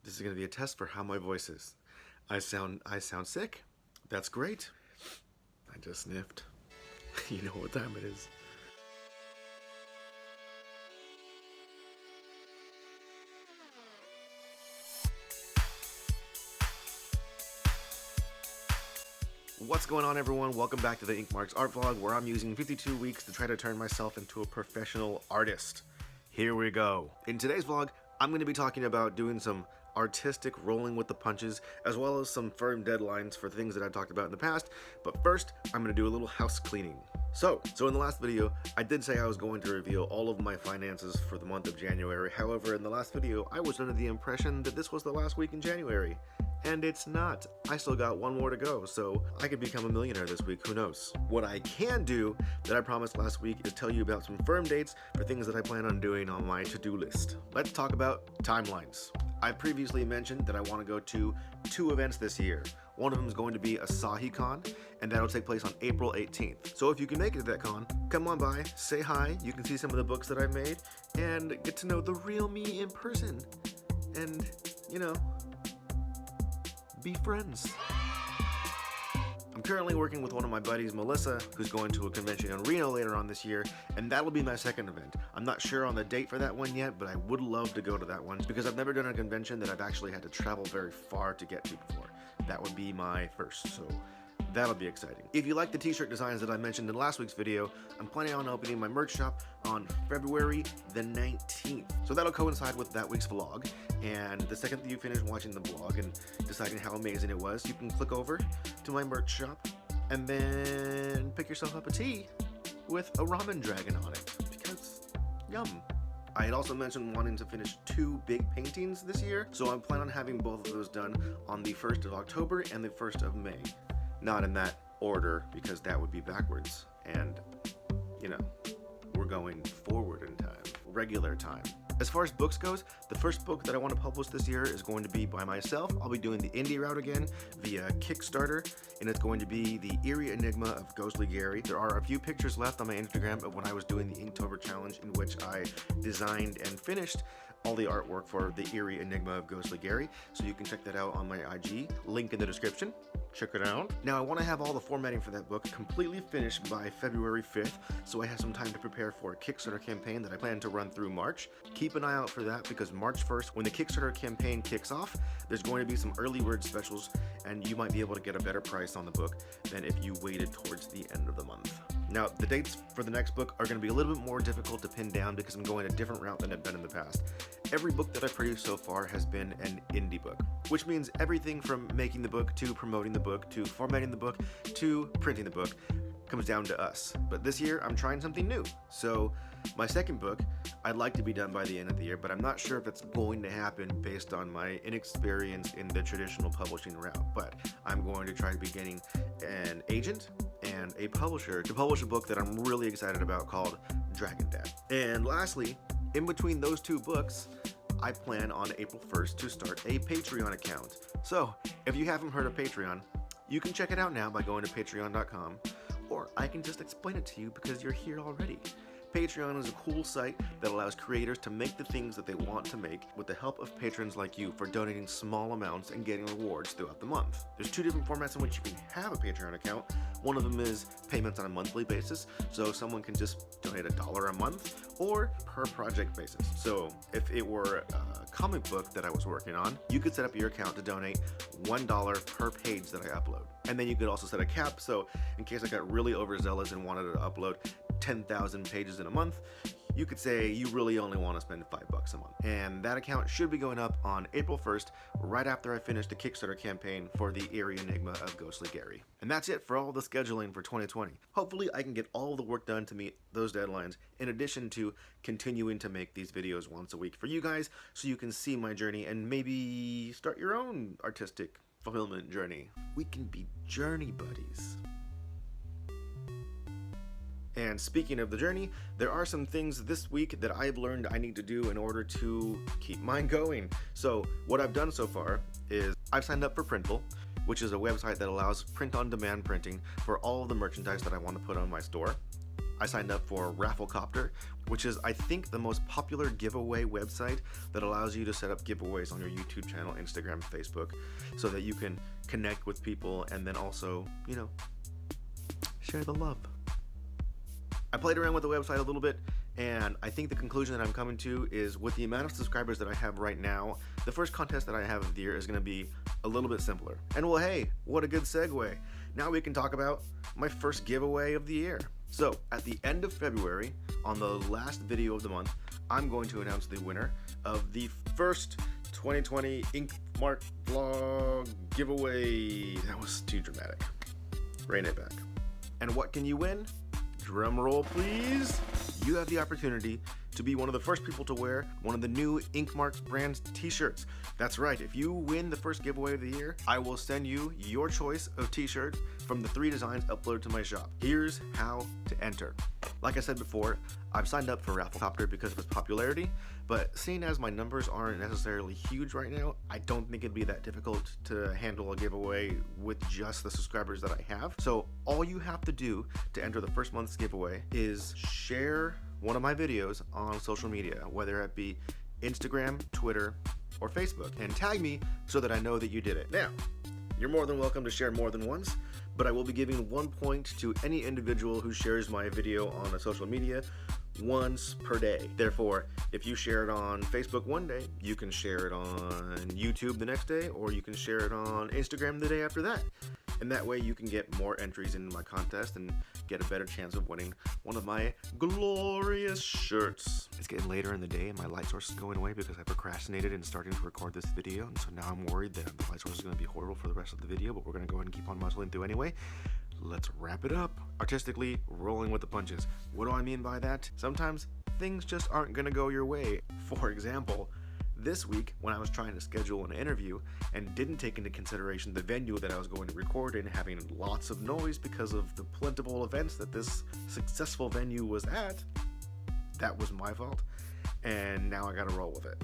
This is going to be a test for how my voice is. I sound sick. That's great. I just sniffed. You know what time it is. What's going on, everyone? Welcome back to the InkMarcs art vlog, where I'm using 52 weeks to try to turn myself into a professional artist. Here we go. In today's vlog, I'm going to be talking about doing some artistic rolling with the punches, as well as some firm deadlines for things that I've talked about in the past. But first, I'm going to do a little house cleaning. So in the last video, I did say I was going to reveal all of my finances for the month of January. However, in the last video, I was under the impression that this was the last week in January. And it's not. I still got one more to go, so I could become a millionaire this week, who knows. What I can do, that I promised last week, is tell you about some firm dates for things that I plan on doing on my to-do list. Let's talk about timelines. I previously mentioned that I want to go to 2 events this year. One of them is going to be AsahiCon, and that'll take place on April 18th. So if you can make it to that con, come on by, say hi, you can see some of the books that I've made, and get to know the real me in person. And, you know, be friends. I'm currently working with one of my buddies, Melissa, who's going to a convention in Reno later on this year, and that will be my second event. I'm not sure on the date for that one yet, but I would love to go to that one because I've never done a convention that I've actually had to travel very far to get to before. That would be my first, so that'll be exciting. If you like the t-shirt designs that I mentioned in last week's video, I'm planning on opening my merch shop on February the 19th. So that'll coincide with that week's vlog. And the second that you finish watching the vlog and deciding how amazing it was, you can click over to my merch shop and then pick yourself up a tee with a ramen dragon on it, because yum. I had also mentioned wanting to finish 2 big paintings this year, so I'm planning on having both of those done on the 1st of October and the 1st of May. Not in that order, because that would be backwards, and, you know, we're going forward in time, regular time. As far as books goes, the first book that I want to publish this year is going to be by myself. I'll be doing the indie route again via Kickstarter, and it's going to be the Eerie Enigma of Ghostly Gary. There are a few pictures left on my Instagram of when I was doing the Inktober challenge, in which I designed and finished all the artwork for the Eerie Enigma of Ghostly Gary, so you can check that out on my IG, link in the description. Check it out. Now, I want to have all the formatting for that book completely finished by February 5th, so I have some time to prepare for a Kickstarter campaign that I plan to run through March. Keep an eye out for that, because March 1st, when the Kickstarter campaign kicks off, there's going to be some early bird specials, and you might be able to get a better price on the book than if you waited towards the end of the month. Now, the dates for the next book are going to be a little bit more difficult to pin down because I'm going a different route than I've done in the past. Every book that I've produced so far has been an indie book, which means everything from making the book to promoting the book to formatting the book to printing the book comes down to us. But this year, I'm trying something new. So my second book, I'd like to be done by the end of the year, but I'm not sure if it's going to happen based on my inexperience in the traditional publishing route. But I'm going to try to be getting an agent and a publisher to publish a book that I'm really excited about called Dragon Dad. And lastly, in between those 2 books, I plan on April 1st to start a Patreon account. So if you haven't heard of Patreon, you can check it out now by going to patreon.com, or I can just explain it to you because you're here already. Patreon is a cool site that allows creators to make the things that they want to make with the help of patrons like you for donating small amounts and getting rewards throughout the month. There's 2 different formats in which you can have a Patreon account. One of them is payments on a monthly basis, so someone can just donate $1 a month, or per project basis. So if it were a comic book that I was working on, you could set up your account to donate $1 per page that I upload. And then you could also set a cap, so in case I got really overzealous and wanted to upload 10,000 pages in a month, you could say you really only want to spend $5 a month. And that account should be going up on April 1st, right after I finish the Kickstarter campaign for the Eerie Enigma of Ghostly Gary. And that's it for all the scheduling for 2020. Hopefully I can get all the work done to meet those deadlines, in addition to continuing to make these videos once a week for you guys, so you can see my journey and maybe start your own artistic fulfillment journey. We can be journey buddies. And speaking of the journey, there are some things this week that I've learned I need to do in order to keep mine going. So what I've done so far is I've signed up for Printful, which is a website that allows print-on-demand printing for all of the merchandise that I want to put on my store. I signed up for Rafflecopter, which is, I think, the most popular giveaway website that allows you to set up giveaways on your YouTube channel, Instagram, Facebook, so that you can connect with people and then also, you know, share the love. I played around with the website a little bit, and I think the conclusion that I'm coming to is, with the amount of subscribers that I have right now, the first contest that I have of the year is going to be a little bit simpler. And well, hey, what a good segue. Now we can talk about my first giveaway of the year. So, at the end of February, on the last video of the month, I'm going to announce the winner of the first 2020 InkMarcs vlog giveaway. That was too dramatic. Rein it back. And what can you win? Drum roll, please. You have the opportunity to be one of the first people to wear one of the new InkMarcs brand t-shirts. That's right, if you win the first giveaway of the year, I will send you your choice of t-shirt from the 3 designs uploaded to my shop. Here's how to enter. Like I said before, I've signed up for Rafflecopter because of its popularity, but seeing as my numbers aren't necessarily huge right now, I don't think it'd be that difficult to handle a giveaway with just the subscribers that I have. So all you have to do to enter the first month's giveaway is share one of my videos on social media, whether it be Instagram, Twitter, or Facebook, and tag me so that I know that you did it. Now, you're more than welcome to share more than once, but I will be giving 1 point to any individual who shares my video on a social media once per day. Therefore, if you share it on Facebook one day, you can share it on YouTube the next day, or you can share it on Instagram the day after that. And that way you can get more entries into my contest and get a better chance of winning one of my glorious shirts. It's getting later in the day and my light source is going away because I procrastinated in starting to record this video, and so now I'm worried that the light source is going to be horrible for the rest of the video, but we're going to go ahead and keep on muscling through anyway. Let's wrap it up. Artistically rolling with the punches. What do I mean by that? Sometimes things just aren't going to go your way. For example, this week, when I was trying to schedule an interview and didn't take into consideration the venue that I was going to record in, having lots of noise because of the plentiful events that this successful venue was at, that was my fault, and now I gotta roll with it.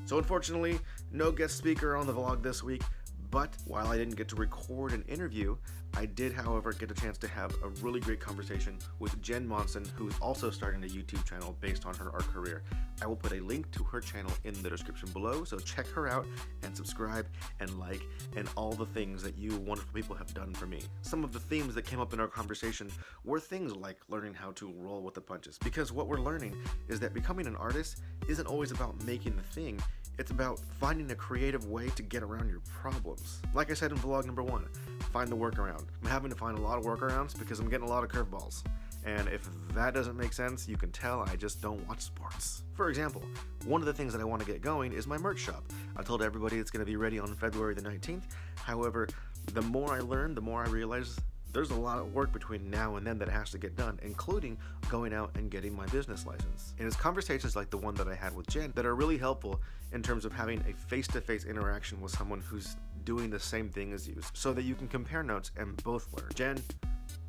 So unfortunately, no guest speaker on the vlog this week, but while I didn't get to record an interview, I did, however, get a chance to have a really great conversation with Jen Monson, who is also starting a YouTube channel based on her art career. I will put a link to her channel in the description below, so check her out and subscribe and like and all the things that you wonderful people have done for me. Some of the themes that came up in our conversation were things like learning how to roll with the punches, because what we're learning is that becoming an artist isn't always about making the thing. It's about finding a creative way to get around your problems. Like I said in vlog number 1, find the workaround. I'm having to find a lot of workarounds because I'm getting a lot of curveballs. And if that doesn't make sense, you can tell I just don't watch sports. For example, one of the things that I want to get going is my merch shop. I told everybody it's going to be ready on February the 19th. However, the more I learn, the more I realize there's a lot of work between now and then that has to get done, including going out and getting my business license. And it's conversations like the one that I had with Jen that are really helpful in terms of having a face-to-face interaction with someone who's doing the same thing as you, so that you can compare notes and both learn. Jen,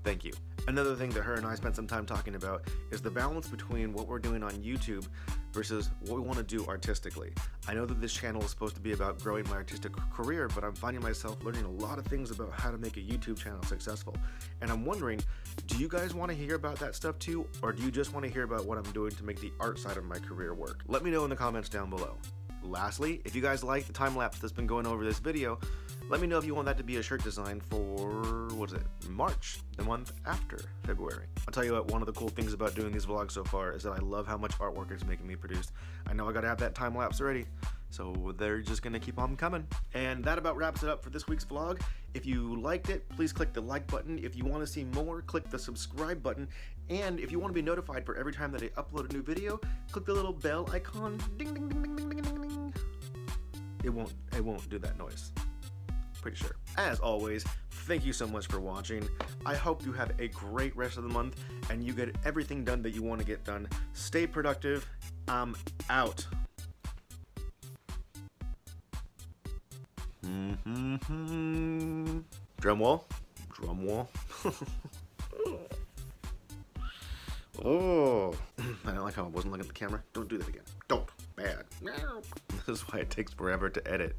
thank you. Another thing that her and I spent some time talking about is the balance between what we're doing on YouTube versus what we want to do artistically. I know that this channel is supposed to be about growing my artistic career, but I'm finding myself learning a lot of things about how to make a YouTube channel successful. And I'm wondering, do you guys want to hear about that stuff too, or do you just want to hear about what I'm doing to make the art side of my career work? Let me know in the comments down below. Lastly, if you guys like the time lapse that's been going over this video, let me know if you want that to be a shirt design for, what is it, March, the month after February. I'll tell you what, one of the cool things about doing these vlogs so far is that I love how much artwork it's making me produce. I know I gotta have that time lapse ready, so they're just gonna keep on coming. And that about wraps it up for this week's vlog. If you liked it, please click the like button. If you want to see more, click the subscribe button. And if you want to be notified for every time that I upload a new video, click the little bell icon. Ding, ding, ding, ding, ding, ding, ding, ding. It won't do that noise. Pretty sure. As always, thank you so much for watching. I hope you have a great rest of the month and you get everything done that you want to get done. Stay productive. I'm out. Drum wall. Drum wall. Oh, I don't like how I wasn't looking at the camera. Don't do that again. Don't. Bad. This is why it takes forever to edit.